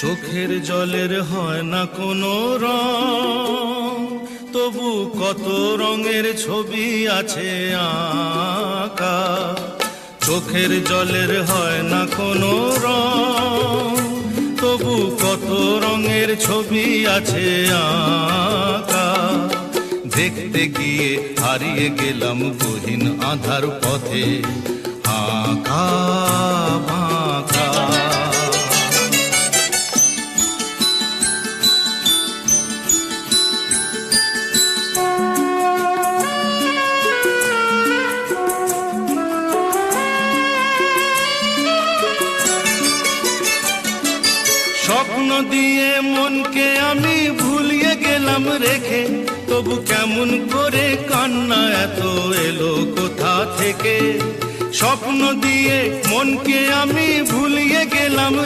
চোখের জলের হয় না কোনো রং, তবু কত রঙের ছবি আছে আঁকা। চোখের জলের হয় না কোনো রং, তবু কত রঙের ছবি আছে আঁকা। দেখতে গিয়ে হারিয়ে গেলাম গহীন আধার পথে, আঁকা বাঁকা। স্বপ্ন দিয়ে মনকে আমি ভুলিয়ে গেলাম রেখে, তবু কেমন করে কান্না এত এলো কোথা থেকে। স্বপ্ন দিয়ে মনকে আমি ভুলিয়ে গেলাম